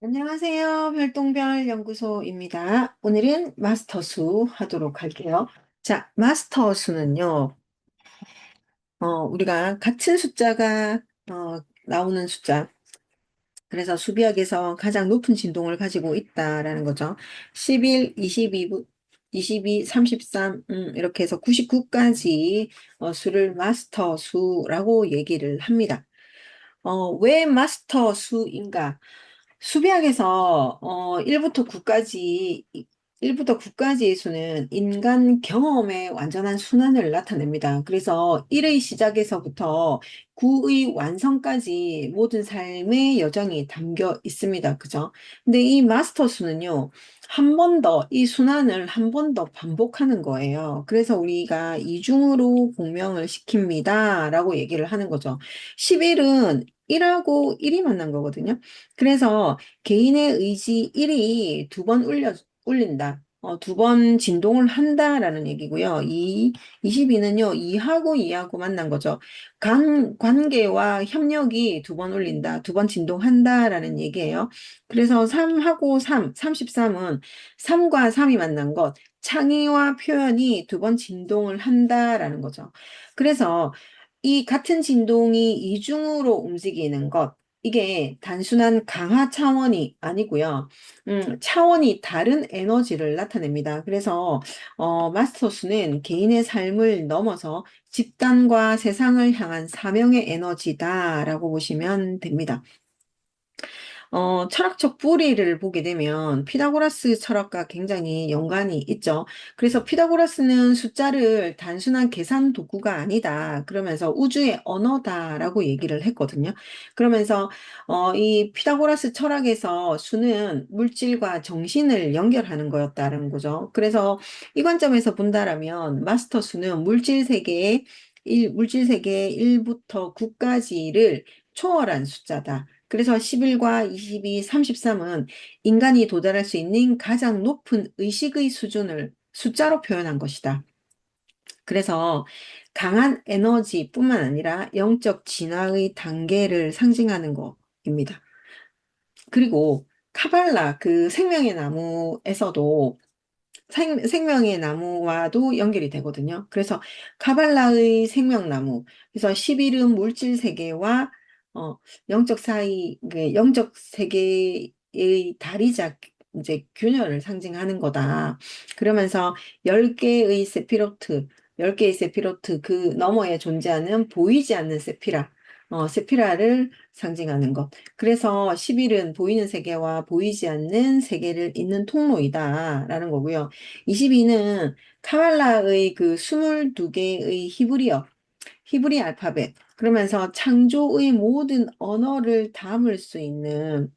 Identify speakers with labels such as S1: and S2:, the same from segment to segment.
S1: 안녕하세요. 별똥별 연구소입니다. 오늘은 마스터수 하도록 할게요. 자, 마스터수는요, 우리가 같은 숫자가, 나오는 숫자. 그래서 수비학에서 가장 높은 진동을 가지고 있다라는 거죠. 11, 22, 33, 이렇게 해서 99까지 수를 마스터수라고 얘기를 합니다. 왜 마스터 수인가? 수비학에서 1부터 9까지 1부터 9까지의 수는 인간 경험의 완전한 순환을 나타냅니다. 그래서 1의 시작에서부터 9의 완성까지 모든 삶의 여정이 담겨 있습니다. 그죠? 근데 이 마스터 수는요. 한 번 더, 이 순환을 한 번 더 반복하는 거예요. 그래서 우리가 이중으로 공명을 시킵니다. 라고 얘기를 하는 거죠. 11은 1하고 1이 만난 거거든요. 그래서 개인의 의지 1이 두 번 울린다. 두 번 진동을 한다라는 얘기고요. 22는요, 2하고 2하고 만난 거죠. 관계와 협력이 두 번 울린다. 두 번 진동한다라는 얘기예요. 그래서 3하고 3, 33은 3과 3이 만난 것, 창의와 표현이 두 번 진동을 한다라는 거죠. 그래서 이 같은 진동이 이중으로 움직이는 것, 이게 단순한 강화 차원이 아니고요. 차원이 다른 에너지를 나타냅니다. 그래서 마스터스는 개인의 삶을 넘어서 집단과 세상을 향한 사명의 에너지다라고 보시면 됩니다. 철학적 뿌리를 보게 되면 피타고라스 철학과 굉장히 연관이 있죠. 그래서 피타고라스는 숫자를 단순한 계산 도구가 아니다. 그러면서 우주의 언어다라고 얘기를 했거든요. 그러면서 이 피타고라스 철학에서 수는 물질과 정신을 연결하는 거였다는 거죠. 그래서 이 관점에서 본다라면 마스터 수는 물질 세계의 1부터 9까지를 초월한 숫자다. 그래서 11과 22, 33은 인간이 도달할 수 있는 가장 높은 의식의 수준을 숫자로 표현한 것이다. 그래서 강한 에너지뿐만 아니라 영적 진화의 단계를 상징하는 것입니다. 그리고 카발라, 그 생명의 나무에서도 생명의 나무와도 연결이 되거든요. 그래서 카발라의 생명나무, 그래서 11은 물질 세계와 영적 사이, 영적 세계의 다리자 이제 균열을 상징하는 거다. 그러면서 10개의 세피로트, 10개의 세피로트 그 너머에 존재하는 보이지 않는 세피라를 상징하는 것. 그래서 11은 보이는 세계와 보이지 않는 세계를 잇는 통로이다라는 거고요. 22는 카발라의 그 22개의 히브리 알파벳, 그러면서 창조의 모든 언어를 담을 수 있는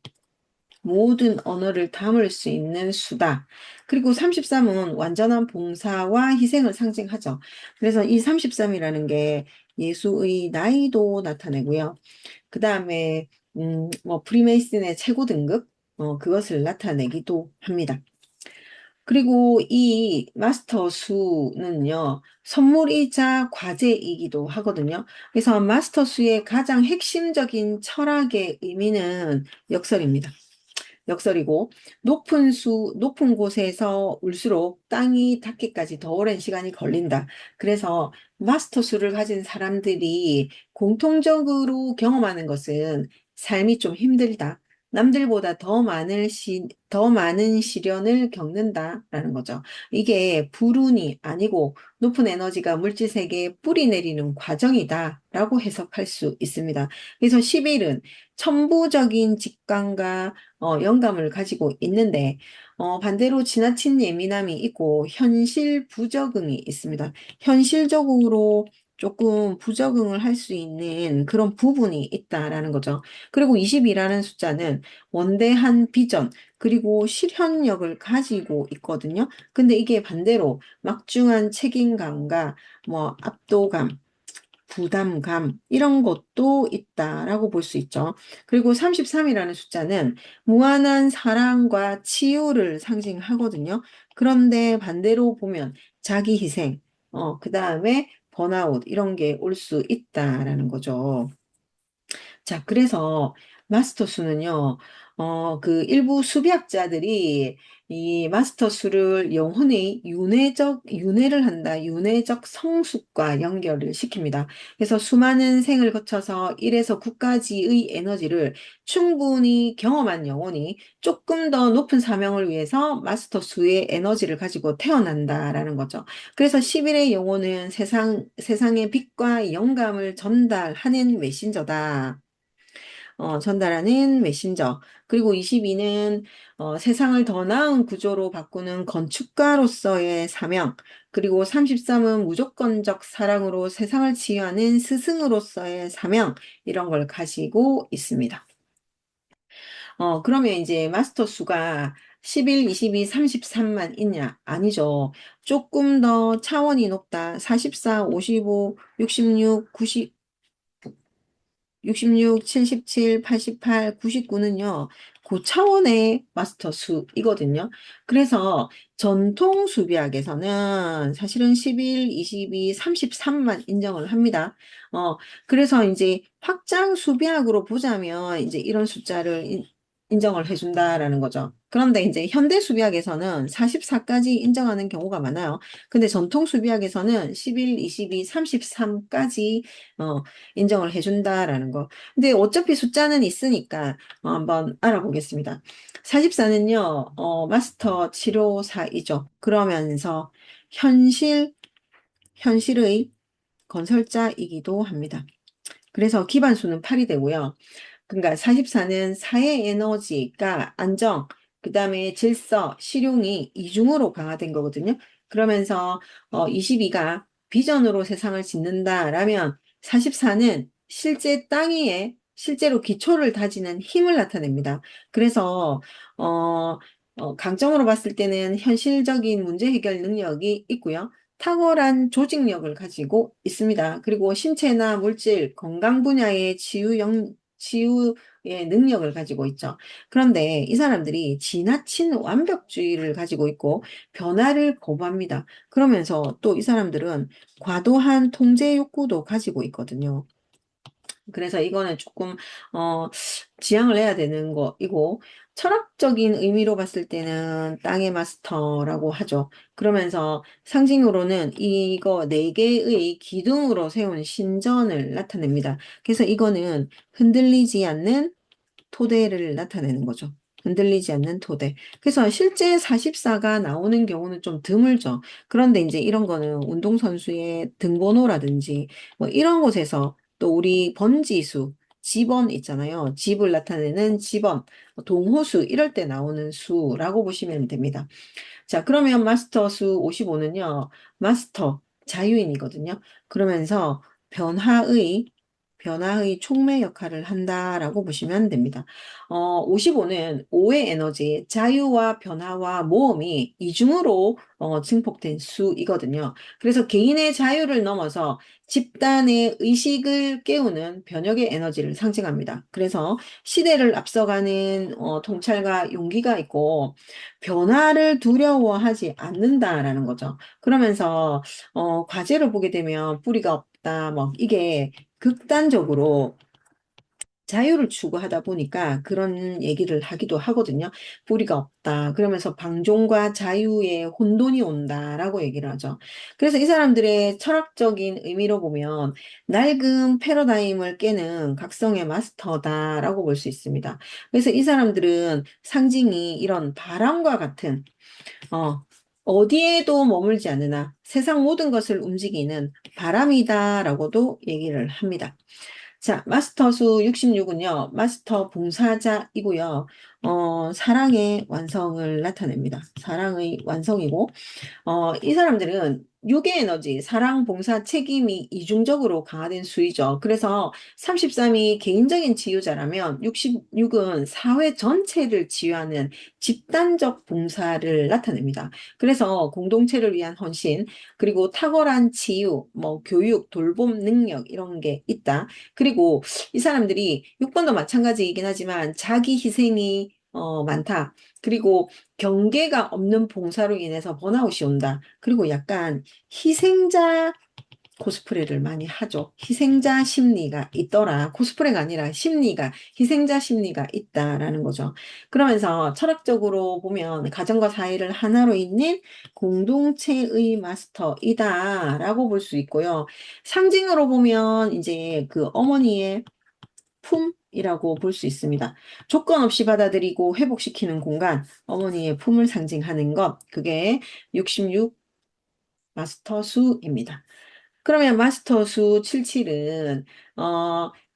S1: 수다. 그리고 33은 완전한 봉사와 희생을 상징하죠. 그래서 이 33이라는 게 예수의 나이도 나타내고요. 그 다음에, 뭐, 프리메이슨의 최고 등급, 그것을 나타내기도 합니다. 그리고 이 마스터 수는요, 선물이자 과제이기도 하거든요. 그래서 마스터 수의 가장 핵심적인 철학의 의미는 역설입니다. 역설이고, 높은 곳에서 올수록 땅이 닿기까지 더 오랜 시간이 걸린다. 그래서 마스터 수를 가진 사람들이 공통적으로 경험하는 것은 삶이 좀 힘들다. 남들보다 더 많은 시련을 겪는다라는 거죠. 이게 불운이 아니고 높은 에너지가 물질 세계에 뿌리 내리는 과정이다라고 해석할 수 있습니다. 그래서 11은 천부적인 직감과 영감을 가지고 있는데, 반대로 지나친 예민함이 있고 현실 부적응이 있습니다. 현실적으로 조금 부적응을 할 수 있는 그런 부분이 있다라는 거죠. 그리고 20이라는 숫자는 원대한 비전, 그리고 실현력을 가지고 있거든요. 근데 이게 반대로 막중한 책임감과 뭐 압도감, 부담감, 이런 것도 있다라고 볼 수 있죠. 그리고 33이라는 숫자는 무한한 사랑과 치유를 상징하거든요. 그런데 반대로 보면 자기 희생, 그 다음에 번아웃, 이런 게 올 수 있다라는 거죠. 자, 그래서 마스터 수는요, 그 일부 수비학자들이 이 마스터 수를 영혼의 윤회를 한다, 윤회적 성숙과 연결을 시킵니다. 그래서 수많은 생을 거쳐서 1에서 9까지의 에너지를 충분히 경험한 영혼이 조금 더 높은 사명을 위해서 마스터 수의 에너지를 가지고 태어난다라는 거죠. 그래서 11의 영혼은 세상의 빛과 영감을 전달하는 메신저다. 전달하는 메신저. 그리고 22는 세상을 더 나은 구조로 바꾸는 건축가로서의 사명. 그리고 33은 무조건적 사랑으로 세상을 치유하는 스승으로서의 사명. 이런 걸 가지고 있습니다. 그러면 이제 마스터 수가 11, 22, 33만 있냐? 아니죠. 조금 더 차원이 높다. 44, 55, 66, 90, 66, 77, 88, 99는요, 그 차원의 마스터 수이거든요. 그래서 전통 수비학에서는 사실은 11, 22, 33만 인정을 합니다. 그래서 이제 확장 수비학으로 보자면 이제 이런 숫자를 인정을 해준다라는 거죠. 그런데 이제 현대 수비학에서는 44까지 인정하는 경우가 많아요. 근데 전통 수비학에서는 11, 22, 33까지 인정을 해준다라는 거. 근데 어차피 숫자는 있으니까 한번 알아보겠습니다. 44는요, 마스터 치료사이죠. 그러면서 현실의 건설자이기도 합니다. 그래서 기반수는 8이 되고요. 그러니까 44는 사회 에너지가 안정, 그 다음에 질서, 실용이 이중으로 강화된 거거든요. 그러면서 22가 비전으로 세상을 짓는다라면 44는 실제 땅 위에 실제로 기초를 다지는 힘을 나타냅니다. 그래서 강점으로 봤을 때는 현실적인 문제 해결 능력이 있고요. 탁월한 조직력을 가지고 있습니다. 그리고 신체나 물질, 건강 분야의 치유의 능력을 가지고 있죠. 그런데 이 사람들이 지나친 완벽주의를 가지고 있고 변화를 거부합니다. 그러면서 또 이 사람들은 과도한 통제 욕구도 가지고 있거든요. 그래서 이거는 조금 지양을 해야 되는 거이고 철학적인 의미로 봤을 때는 땅의 마스터라고 하죠. 그러면서 상징으로는 이거 네 개의 기둥으로 세운 신전을 나타냅니다. 그래서 이거는 흔들리지 않는 토대를 나타내는 거죠. 흔들리지 않는 토대. 그래서 실제 44가 나오는 경우는 좀 드물죠. 그런데 이제 이런 거는 운동선수의 등번호라든지 뭐 이런 곳에서 또 우리 번지수, 집원 있잖아요. 집을 나타내는 집원, 동호수 이럴 때 나오는 수라고 보시면 됩니다. 자, 그러면 마스터 수 55는요, 마스터, 자유인이거든요. 그러면서 변화의 촉매 역할을 한다라고 보시면 됩니다. 55는 오의 에너지, 자유와 변화와 모험이 이중으로 증폭된 수이거든요. 그래서 개인의 자유를 넘어서 집단의 의식을 깨우는 변혁의 에너지를 상징합니다. 그래서 시대를 앞서가는 통찰과 용기가 있고, 변화를 두려워하지 않는다라는 거죠. 그러면서 과제를 보게 되면 뿌리가 없다, 뭐 이게 극단적으로 자유를 추구하다 보니까 그런 얘기를 하기도 하거든요. 뿌리가 없다. 그러면서 방종과 자유의 혼돈이 온다라고 얘기를 하죠. 그래서 이 사람들의 철학적인 의미로 보면 낡은 패러다임을 깨는 각성의 마스터다라고 볼 수 있습니다. 그래서 이 사람들은 상징이 이런 바람과 같은 어, 어디에도 머물지 않으나 세상 모든 것을 움직이는 바람이다라고도 얘기를 합니다. 자, 마스터 수 66은요, 마스터 봉사자이고요, 사랑의 완성을 나타냅니다. 사랑의 완성이고, 이 사람들은 육의 에너지, 사랑, 봉사, 책임이 이중적으로 강화된 수이죠. 그래서 33이 개인적인 치유자라면 66은 사회 전체를 치유하는 집단적 봉사를 나타냅니다. 그래서 공동체를 위한 헌신, 그리고 탁월한 치유, 뭐 교육, 돌봄 능력 이런 게 있다. 그리고 이 사람들이 6번도 마찬가지이긴 하지만 자기 희생이 많다. 그리고 경계가 없는 봉사로 인해서 번아웃이 온다. 그리고 약간 희생자 코스프레를 많이 하죠. 희생자 심리가 있더라. 코스프레가 아니라 심리가, 희생자 심리가 있다라는 거죠. 그러면서 철학적으로 보면 가정과 사회를 하나로 잇는 공동체의 마스터이다라고 볼 수 있고요. 상징으로 보면 이제 그 어머니의 품이라고 볼 수 있습니다. 조건 없이 받아들이고 회복시키는 공간, 어머니의 품을 상징하는 것, 그게 66 마스터 수입니다. 그러면 마스터 수 77은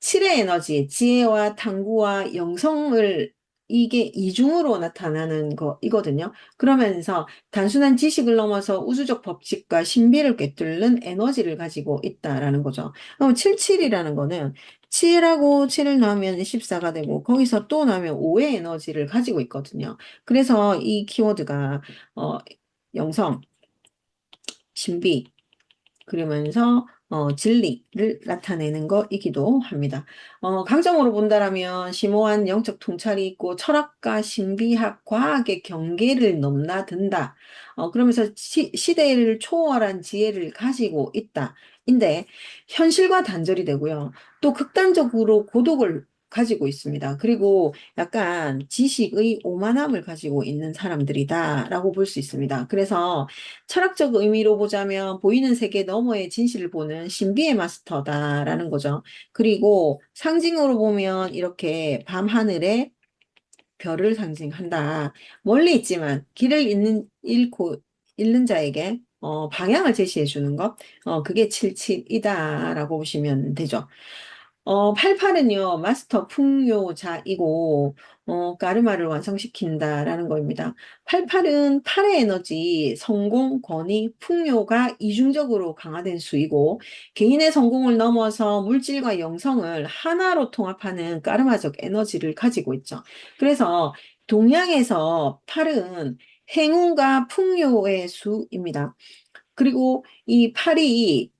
S1: 7의 에너지, 지혜와 탐구와 영성을 이게 이중으로 나타나는 거이거든요. 그러면서 단순한 지식을 넘어서 우주적 법칙과 신비를 꿰뚫는 에너지를 가지고 있다라는 거죠. 그럼 77이라는 거는 7하고 7을 넣으면 14가 되고 거기서 또 넣으면 5의 에너지를 가지고 있거든요. 그래서 이 키워드가 어, 영성, 신비, 그러면서 진리를 나타내는 것이기도 합니다. 강점으로 본다라면 심오한 영적 통찰이 있고 철학과 신비학, 과학의 경계를 넘나든다. 그러면서 시대를 초월한 지혜를 가지고 있다. 인데 현실과 단절이 되고요. 또 극단적으로 고독을 가지고 있습니다. 그리고 약간 지식의 오만함을 가지고 있는 사람들이다라고 볼 수 있습니다. 그래서 철학적 의미로 보자면 보이는 세계 너머의 진실을 보는 신비의 마스터다라는 거죠. 그리고 상징으로 보면 이렇게 밤하늘에 별을 상징한다. 멀리 있지만 길을 잃는 자에게 방향을 제시해 주는 것, 그게 77이다라고 보시면 되죠. 88은요, 마스터 풍요자이고, 까르마를 완성시킨다라는 겁니다. 88은 8의 에너지, 성공, 권위, 풍요가 이중적으로 강화된 수이고, 개인의 성공을 넘어서 물질과 영성을 하나로 통합하는 까르마적 에너지를 가지고 있죠. 그래서 동양에서 8은 행운과 풍요의 수입니다. 그리고 이 88이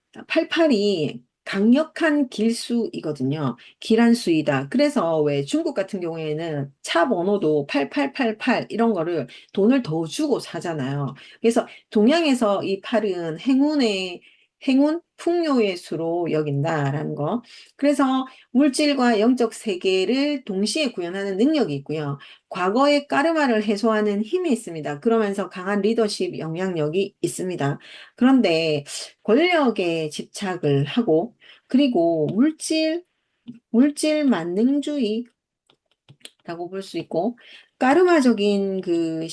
S1: 강력한 길수이거든요. 길한 수이다. 그래서 왜 중국 같은 경우에는 차 번호도 8888 이런 거를 돈을 더 주고 사잖아요. 그래서 동양에서 이 팔은 행운, 풍요의 수로 여긴다라는 거. 그래서 물질과 영적 세계를 동시에 구현하는 능력이 있고요. 과거의 까르마를 해소하는 힘이 있습니다. 그러면서 강한 리더십 영향력이 있습니다. 그런데 권력에 집착을 하고 그리고 물질 만능주의라고 볼 수 있고 까르마적인 그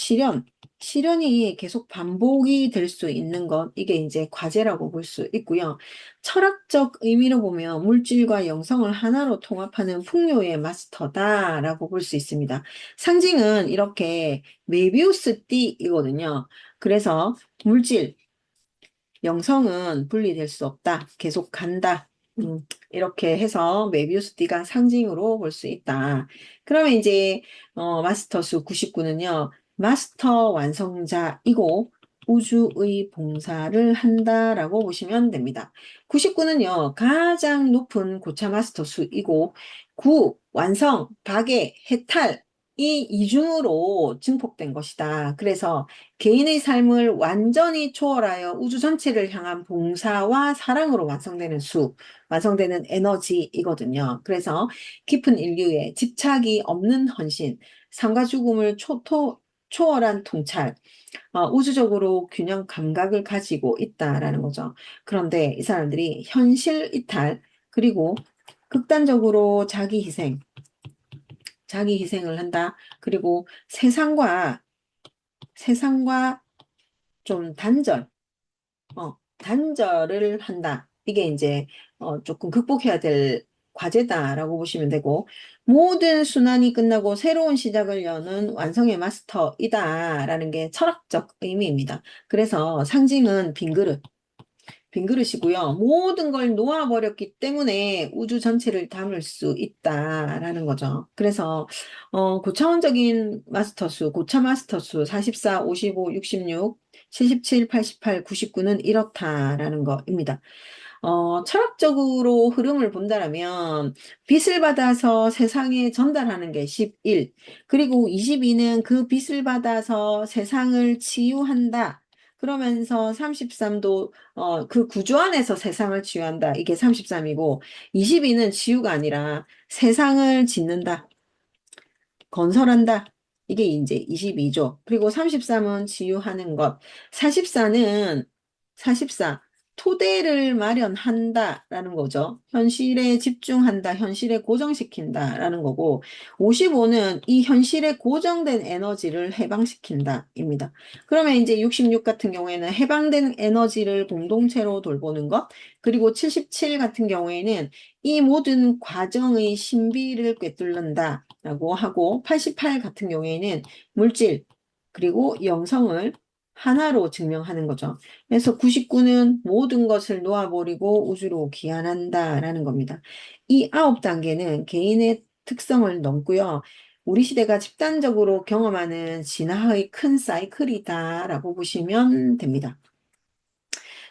S1: 시련이 계속 반복이 될 수 있는 것 이게 이제 과제라고 볼 수 있고요. 철학적 의미로 보면 물질과 영성을 하나로 통합하는 풍요의 마스터다라고 볼 수 있습니다. 상징은 이렇게 메비우스 띠이거든요. 그래서 물질 영성은 분리될 수 없다. 계속 간다. 이렇게 해서 메비우스 띠가 상징으로 볼 수 있다. 그러면 이제 마스터 수 99는요. 마스터 완성자이고 우주의 봉사를 한다라고 보시면 됩니다. 99는요. 가장 높은 고차 마스터 수이고 완성, 박애, 해탈 이 이중으로 증폭된 것이다. 그래서 개인의 삶을 완전히 초월하여 우주 전체를 향한 봉사와 사랑으로 완성되는 에너지이거든요. 그래서 깊은 인류에 집착이 없는 헌신, 삶과 죽음을 초월한 통찰, 우주적으로 균형 감각을 가지고 있다라는 거죠. 그런데 이 사람들이 현실 이탈, 그리고 극단적으로 자기 희생을 한다. 그리고 세상과 좀 단절을 한다. 이게 이제 조금 극복해야 될 과제다라고 보시면 되고, 모든 순환이 끝나고 새로운 시작을 여는 완성의 마스터이다라는 게 철학적 의미입니다. 그래서 상징은 빈 그릇이고요. 모든 걸 놓아버렸기 때문에 우주 전체를 담을 수 있다라는 거죠. 그래서 고차원적인 고차 마스터수 44, 55, 66, 77, 88, 99는 이렇다라는 거입니다. 철학적으로 흐름을 본다면 빛을 받아서 세상에 전달하는 게 11, 그리고 22는 그 빛을 받아서 세상을 치유한다. 그러면서 33도 그 구조 안에서 세상을 치유한다. 이게 33이고 22는 치유가 아니라 세상을 짓는다. 건설한다. 이게 이제 22죠. 그리고 33은 치유하는 것. 44, 토대를 마련한다라는 거죠. 현실에 집중한다, 현실에 고정시킨다라는 거고, 55는 이 현실에 고정된 에너지를 해방시킨다입니다. 그러면 이제 66 같은 경우에는 해방된 에너지를 공동체로 돌보는 것, 그리고 77 같은 경우에는 이 모든 과정의 신비를 꿰뚫는다라고 하고 88 같은 경우에는 물질 그리고 영성을 하나로 증명하는 거죠. 그래서 99는 모든 것을 놓아버리고 우주로 귀환한다라는 겁니다. 이 9단계는 개인의 특성을 넘고요. 우리 시대가 집단적으로 경험하는 진화의 큰 사이클이다라고 보시면 됩니다.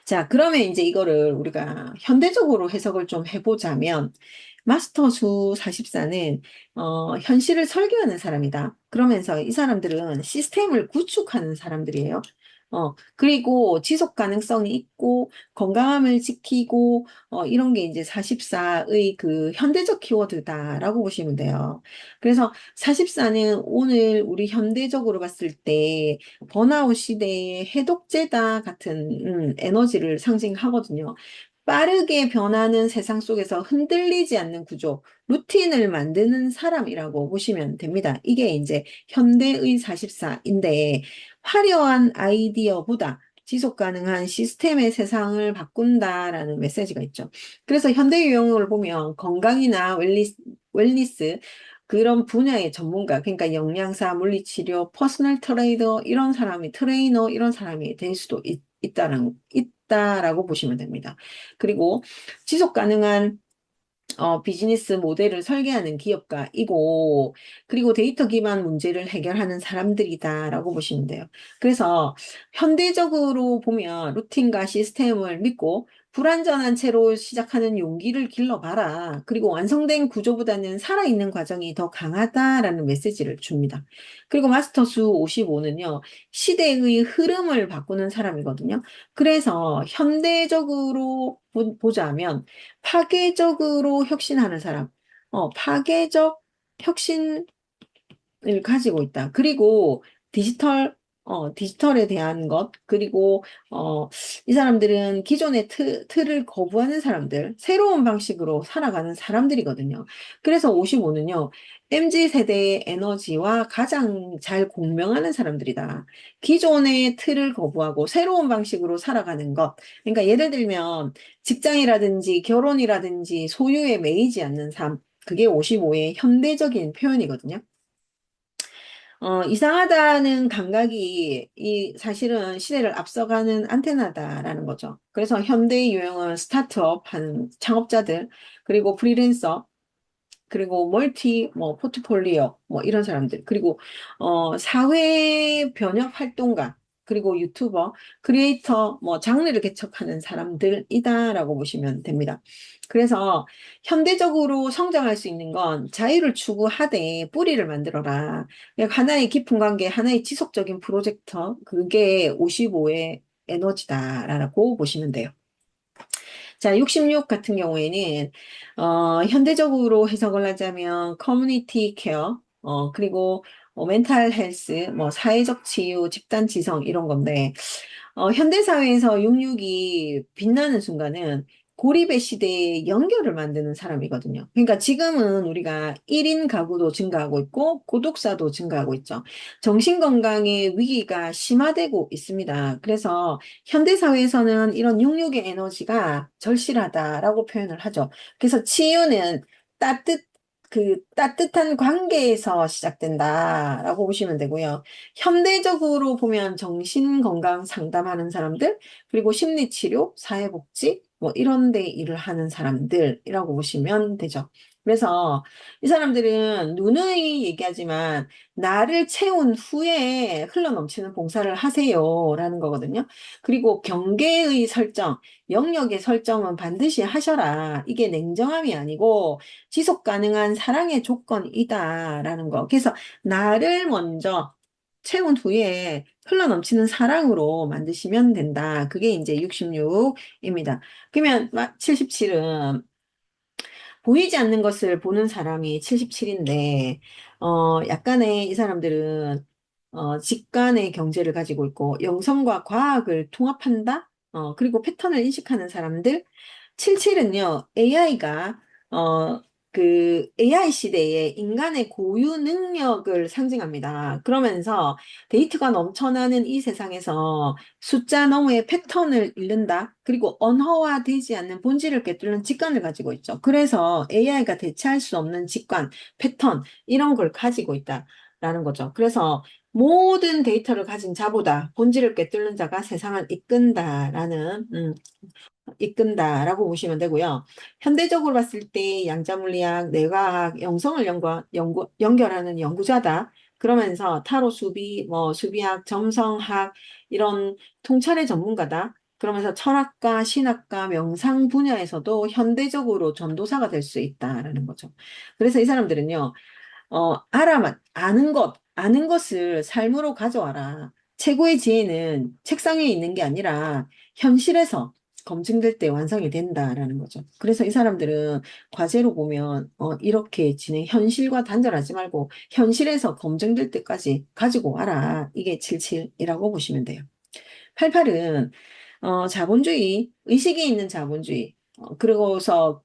S1: 자, 그러면 이제 이거를 우리가 현대적으로 해석을 좀 해보자면, 마스터 수 44는, 현실을 설계하는 사람이다. 그러면서 이 사람들은 시스템을 구축하는 사람들이에요. 그리고 지속 가능성이 있고, 건강함을 지키고, 이런 게 이제 44의 그 현대적 키워드다라고 보시면 돼요. 그래서 44는 오늘 우리 현대적으로 봤을 때, 번아웃 시대의 해독제다 같은 에너지를 상징하거든요. 빠르게 변하는 세상 속에서 흔들리지 않는 구조, 루틴을 만드는 사람이라고 보시면 됩니다. 이게 이제 현대의 44인데 화려한 아이디어보다 지속 가능한 시스템의 세상을 바꾼다라는 메시지가 있죠. 그래서 현대 유형을 보면 건강이나 웰니스 그런 분야의 전문가, 그러니까 영양사, 물리치료, 퍼스널 트레이더 이런 사람이 트레이너 이런 사람이 될 수도 있다라고 보시면 됩니다. 그리고 지속 가능한 비즈니스 모델을 설계하는 기업가이고, 그리고 데이터 기반 문제를 해결하는 사람들이다라고 보시면 돼요. 그래서 현대적으로 보면 루틴과 시스템을 믿고 불완전한 채로 시작하는 용기를 길러봐라. 그리고 완성된 구조보다는 살아있는 과정이 더 강하다라는 메시지를 줍니다. 그리고 마스터수 55는요, 시대의 흐름을 바꾸는 사람이거든요. 그래서 현대적으로 보자면 파괴적으로 혁신하는 사람, 파괴적 혁신을 가지고 있다. 그리고 디지털에 대한 것, 그리고, 이 사람들은 기존의 틀을 거부하는 사람들, 새로운 방식으로 살아가는 사람들이거든요. 그래서 55는요, MZ 세대의 에너지와 가장 잘 공명하는 사람들이다. 기존의 틀을 거부하고 새로운 방식으로 살아가는 것. 그러니까 예를 들면, 직장이라든지 결혼이라든지 소유에 매이지 않는 삶, 그게 55의 현대적인 표현이거든요. 이상하다는 감각이 사실은 시대를 앞서가는 안테나다라는 거죠. 그래서 현대 유형은 스타트업 하는 창업자들, 그리고 프리랜서, 그리고 포트폴리오, 이런 사람들, 그리고, 사회 변혁 활동가, 그리고 유튜버, 크리에이터, 장르를 개척하는 사람들이다라고 보시면 됩니다. 그래서 현대적으로 성장할 수 있는 건 자유를 추구하되 뿌리를 만들어라. 그러니까 하나의 깊은 관계, 하나의 지속적인 프로젝트, 그게 55의 에너지다라고 보시면 돼요. 자, 66 같은 경우에는, 현대적으로 해석을 하자면, 커뮤니티 케어, 그리고, 멘탈 헬스, 사회적 치유, 집단 지성, 이런 건데, 현대사회에서 66이 빛나는 순간은 고립의 시대에 연결을 만드는 사람이거든요. 그러니까 지금은 우리가 1인 가구도 증가하고 있고, 고독사도 증가하고 있죠. 정신건강의 위기가 심화되고 있습니다. 그래서 현대사회에서는 이런 66의 에너지가 절실하다라고 표현을 하죠. 그래서 치유는 따뜻한 관계에서 시작된다라고 보시면 되고요. 현대적으로 보면 정신건강 상담하는 사람들, 그리고 심리치료, 사회복지, 이런 데 일을 하는 사람들이라고 보시면 되죠. 그래서 이 사람들은 누누이 얘기하지만 나를 채운 후에 흘러넘치는 봉사를 하세요라는 거거든요. 그리고 경계의 설정, 영역의 설정은 반드시 하셔라. 이게 냉정함이 아니고 지속 가능한 사랑의 조건이다라는 거. 그래서 나를 먼저 채운 후에 흘러넘치는 사랑으로 만드시면 된다. 그게 이제 66입니다. 그러면 77은 보이지 않는 것을 보는 사람이 77인데, 약간의 이 사람들은, 직관의 경제를 가지고 있고, 영성과 과학을 통합한다? 그리고 패턴을 인식하는 사람들? 77은요, AI가, AI 시대에 인간의 고유 능력을 상징합니다. 그러면서 데이터가 넘쳐나는 이 세상에서 숫자 너머의 패턴을 잃는다. 그리고 언어화되지 않는 본질을 꿰뚫는 직관을 가지고 있죠. 그래서 AI가 대체할 수 없는 직관, 패턴, 이런 걸 가지고 있다라는 거죠. 그래서 모든 데이터를 가진 자보다 본질을 꿰뚫는 자가 세상을 이끈다라고 보시면 되고요. 현대적으로 봤을 때 양자물리학, 뇌과학, 영성을 연결하는 연구자다. 그러면서 타로 수비, 수비학, 점성학 이런 통찰의 전문가다. 그러면서 철학과 신학과 명상 분야에서도 현대적으로 전도사가 될 수 있다라는 거죠. 그래서 이 사람들은요, 아는 것을 삶으로 가져와라. 최고의 지혜는 책상 위에 있는 게 아니라 현실에서 검증될 때 완성이 된다라는 거죠. 그래서 이 사람들은 과제로 보면, 이렇게 현실과 단절하지 말고 현실에서 검증될 때까지 가지고 와라. 이게 77이라고 보시면 돼요. 88은 자본주의, 의식이 있는 자본주의, 그리고서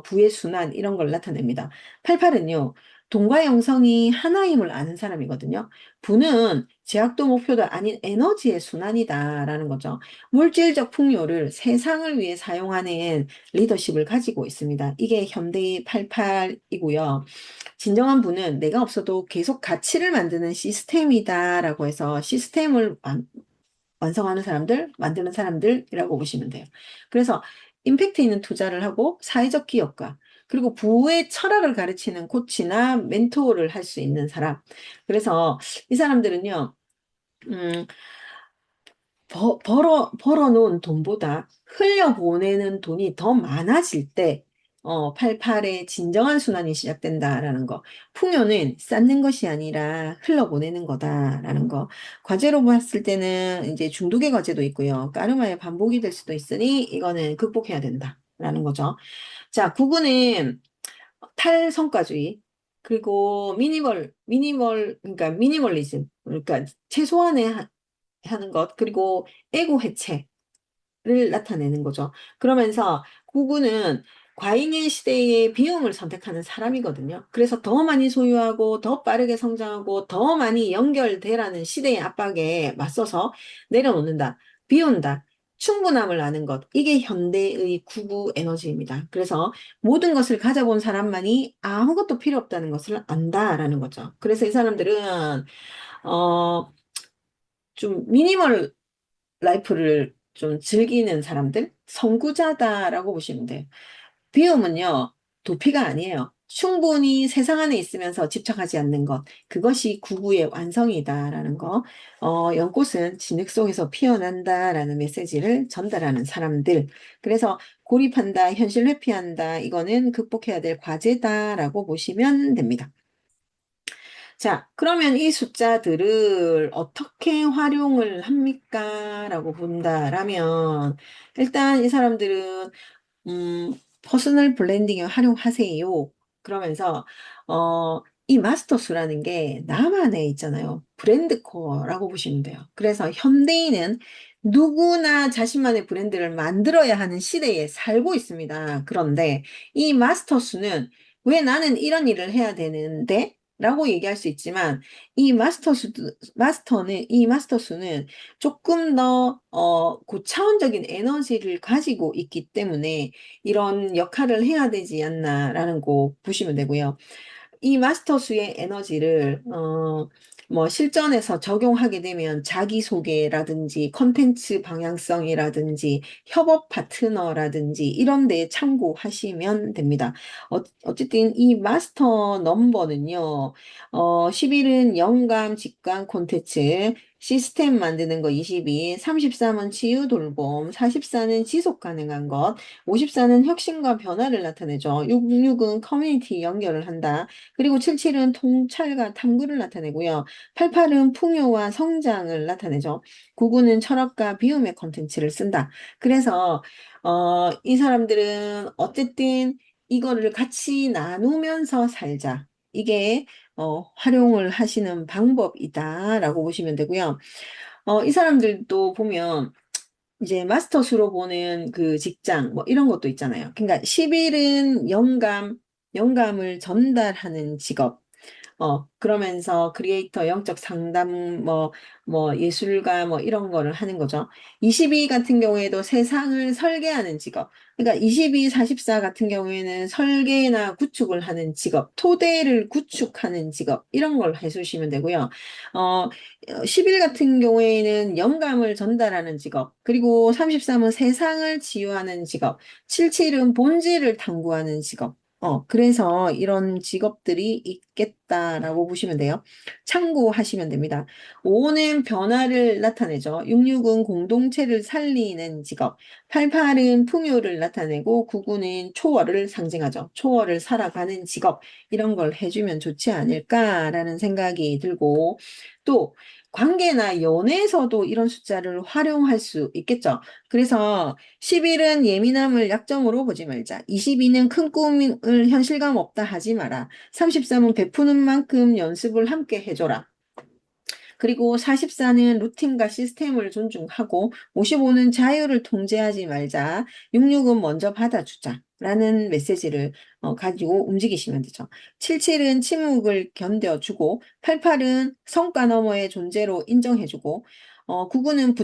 S1: 부의 순환 이런 걸 나타냅니다. 88은요, 돈과 영성이 하나임을 아는 사람이거든요. 부는 제약도 목표도 아닌 에너지의 순환이다라는 거죠. 물질적 풍요를 세상을 위해 사용하는 리더십을 가지고 있습니다. 이게 현대의 88이고요. 진정한 부는 내가 없어도 계속 가치를 만드는 시스템이다라고 해서 시스템을 완성하는 사람들, 만드는 사람들이라고 보시면 돼요. 그래서 임팩트 있는 투자를 하고 사회적 기업가, 그리고 부의 철학을 가르치는 코치나 멘토를 할 수 있는 사람. 그래서 이 사람들은요, 음, 벌어놓은 돈보다 흘려보내는 돈이 더 많아질 때, 88의 진정한 순환이 시작된다라는 거. 풍요는 쌓는 것이 아니라 흘러보내는 거다라는 거. 과제로 봤을 때는 이제 중독의 과제도 있고요. 까르마의 반복이 될 수도 있으니 이거는 극복해야 된다라는 거죠. 자, 9번은 탈성과주의. 그리고 그러니까 미니멀리즘. 그러니까 최소한의 하는 것. 그리고 에고 해체. 를 나타내는 거죠. 그러면서 구구는 과잉의 시대의 비용을 선택하는 사람이거든요. 그래서 더 많이 소유하고 더 빠르게 성장하고 더 많이 연결되라는 시대의 압박에 맞서서 내려놓는다, 비운다, 충분함을 아는 것. 이게 현대의 구구 에너지입니다. 그래서 모든 것을 가져본 사람만이 아무것도 필요 없다는 것을 안다라는 거죠. 그래서 이 사람들은 어, 좀 미니멀 라이프를 좀 즐기는 사람들, 선구자다라고 보시면 돼요. 비움은요, 도피가 아니에요. 충분히 세상 안에 있으면서 집착하지 않는 것. 그것이 구구의 완성이다라는 거. 연꽃은 진흙 속에서 피어난다라는 메시지를 전달하는 사람들. 그래서 고립한다, 현실 회피한다. 이거는 극복해야 될 과제다라고 보시면 됩니다. 자, 그러면 이 숫자들을 어떻게 활용을 합니까? 라고 본다라면, 일단 이 사람들은, 퍼스널 블렌딩에 활용하세요. 그러면서, 이 마스터수라는 게 나만에 있잖아요. 브랜드 코어라고 보시면 돼요. 그래서 현대인은 누구나 자신만의 브랜드를 만들어야 하는 시대에 살고 있습니다. 그런데 이 마스터수는 왜 나는 이런 일을 해야 되는데? 라고 얘기할 수 있지만, 이 마스터수는 조금 더, 고차원적인 에너지를 가지고 있기 때문에 이런 역할을 해야 되지 않나라는 거 보시면 되고요. 이 마스터수의 에너지를 실전에서 적용하게 되면 자기소개라든지 컨텐츠 방향성이라든지 협업 파트너라든지 이런 데 참고하시면 됩니다. 어쨌든 이 마스터 넘버는요. 11은 영감, 직관, 콘텐츠, 시스템 만드는 거 22, 33은 치유 돌봄, 44는 지속 가능한 것, 54는 혁신과 변화를 나타내죠. 66은 커뮤니티 연결을 한다. 그리고 77은 통찰과 탐구를 나타내고요. 88은 풍요와 성장을 나타내죠. 99는 철학과 비움의 컨텐츠를 쓴다. 그래서 이 사람들은 어쨌든 이거를 같이 나누면서 살자. 이게 활용을 하시는 방법이다라고 보시면 되고요. 이 사람들도 보면 이제 마스터스로 보는 그 직장 뭐 이런 것도 있잖아요. 그러니까 10일은 영감을 전달하는 직업. 그러면서 크리에이터, 영적 상담, 뭐 예술가 뭐 이런 거를 하는 거죠. 22 같은 경우에도 세상을 설계하는 직업. 그러니까 22, 44 같은 경우에는 설계나 구축을 하는 직업, 토대를 구축하는 직업, 이런 걸 해주시면 되고요. 어, 11 같은 경우에는 영감을 전달하는 직업, 그리고 33은 세상을 치유하는 직업, 77은 본질을 탐구하는 직업. 그래서 이런 직업들이 있겠다라고 보시면 돼요. 참고하시면 됩니다. 5는 변화를 나타내죠. 66은 공동체를 살리는 직업. 88은 풍요를 나타내고 99는 초월을 상징하죠. 초월을 살아가는 직업. 이런 걸 해주면 좋지 않을까라는 생각이 들고 또 관계나 연애에서도 이런 숫자를 활용할 수 있겠죠. 그래서 11은 예민함을 약점으로 보지 말자. 22는 큰 꿈을 현실감 없다 하지 마라. 33은 베푸는 만큼 연습을 함께 해줘라. 그리고 44는 루틴과 시스템을 존중하고 55는 자유를 통제하지 말자. 66은 먼저 받아주자. 라는 메시지를 가지고 움직이시면 되죠. 77은 침묵을 견뎌주고 88은 성과 너머의 존재로 인정해주고 99는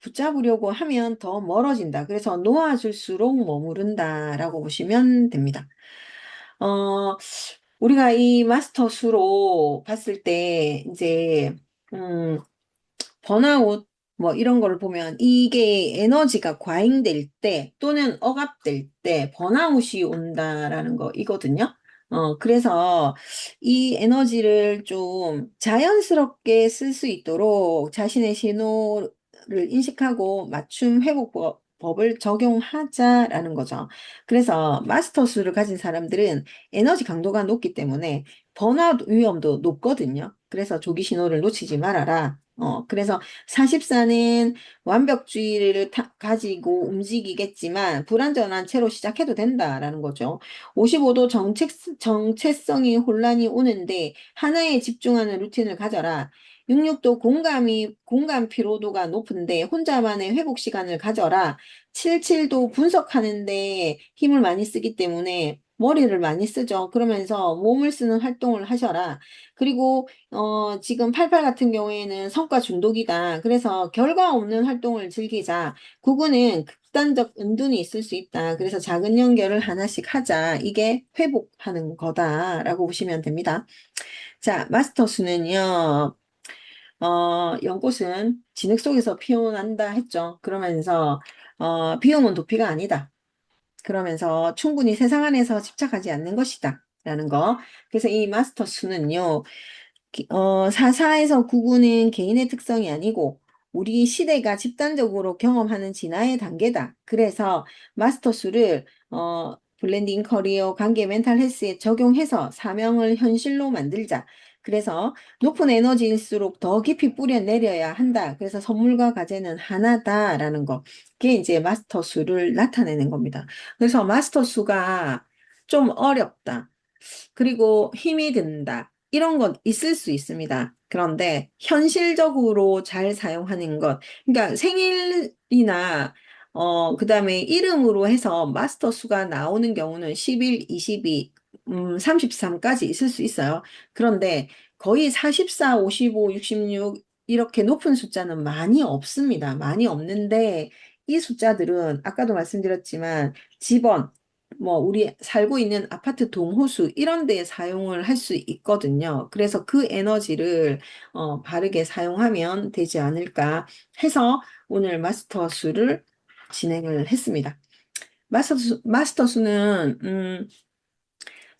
S1: 붙잡으려고 하면 더 멀어진다. 그래서 놓아줄수록 머무른다라고 보시면 됩니다. 어, 우리가 이 마스터수로 봤을 때 이제 음, 번아웃 뭐 이런 거를 보면 이게 에너지가 과잉될 때 또는 억압될 때 번아웃이 온다라는 거 이거든요. 그래서 이 에너지를 좀 자연스럽게 쓸 수 있도록 자신의 신호를 인식하고 맞춤 회복법을 적용하자라는 거죠. 그래서 마스터수를 가진 사람들은 에너지 강도가 높기 때문에 번아웃 위험도 높거든요. 그래서 조기 신호를 놓치지 말아라. 그래서 44는 완벽주의를 가지고 움직이겠지만 불완전한 채로 시작해도 된다라는 거죠. 55도 정체성이 혼란이 오는데 하나에 집중하는 루틴을 가져라. 66도 공감 피로도가 높은데 혼자만의 회복 시간을 가져라. 77도 분석하는데 힘을 많이 쓰기 때문에 머리를 많이 쓰죠. 그러면서 몸을 쓰는 활동을 하셔라. 그리고 지금 88 같은 경우에는 성과 중독이다. 그래서 결과 없는 활동을 즐기자. 99는 극단적 은둔이 있을 수 있다. 그래서 작은 연결을 하나씩 하자. 이게 회복하는 거다라고 보시면 됩니다. 자, 마스터스는요. 연꽃은 진흙 속에서 피어난다 했죠. 그러면서 비움은 도피가 아니다. 그러면서 충분히 세상 안에서 집착하지 않는 것이다. 라는 거. 그래서 이 마스터스는요. 44에서 99는 개인의 특성이 아니고 우리 시대가 집단적으로 경험하는 진화의 단계다. 그래서 마스터수를 블렌딩 커리어 관계 멘탈 헬스에 적용해서 사명을 현실로 만들자. 그래서 높은 에너지일수록 더 깊이 뿌려내려야 한다. 그래서 선물과 과제는 하나다라는 거. 그게 이제 마스터수를 나타내는 겁니다. 그래서 마스터수가 좀 어렵다. 그리고 힘이 든다. 이런 건 있을 수 있습니다. 그런데 현실적으로 잘 사용하는 것, 그러니까 생일이나 그다음에 이름으로 해서 마스터 수가 나오는 경우는 11, 22, 33까지 있을 수 있어요. 그런데 거의 44, 55, 66 이렇게 높은 숫자는 많이 없습니다. 많이 없는데 이 숫자들은 아까도 말씀드렸지만 집원, 뭐 우리 살고 있는 아파트 동호수 이런 데에 사용을 할 수 있거든요. 그래서 그 에너지를 바르게 사용하면 되지 않을까 해서 오늘 마스터수를 진행을 했습니다. 마스터수는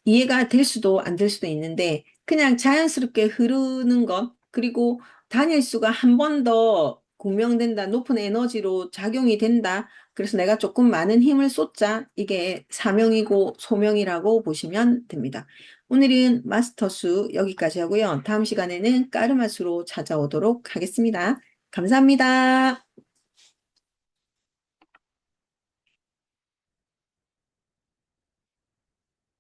S1: 이해가 될 수도 안 될 수도 있는데 그냥 자연스럽게 흐르는 것 그리고 다닐 수가 한 번 더 공명된다. 높은 에너지로 작용이 된다. 그래서 내가 조금 많은 힘을 쏟자. 이게 사명이고 소명이라고 보시면 됩니다. 오늘은 마스터수 여기까지 하고요. 다음 시간에는 까르마수로 찾아오도록 하겠습니다. 감사합니다.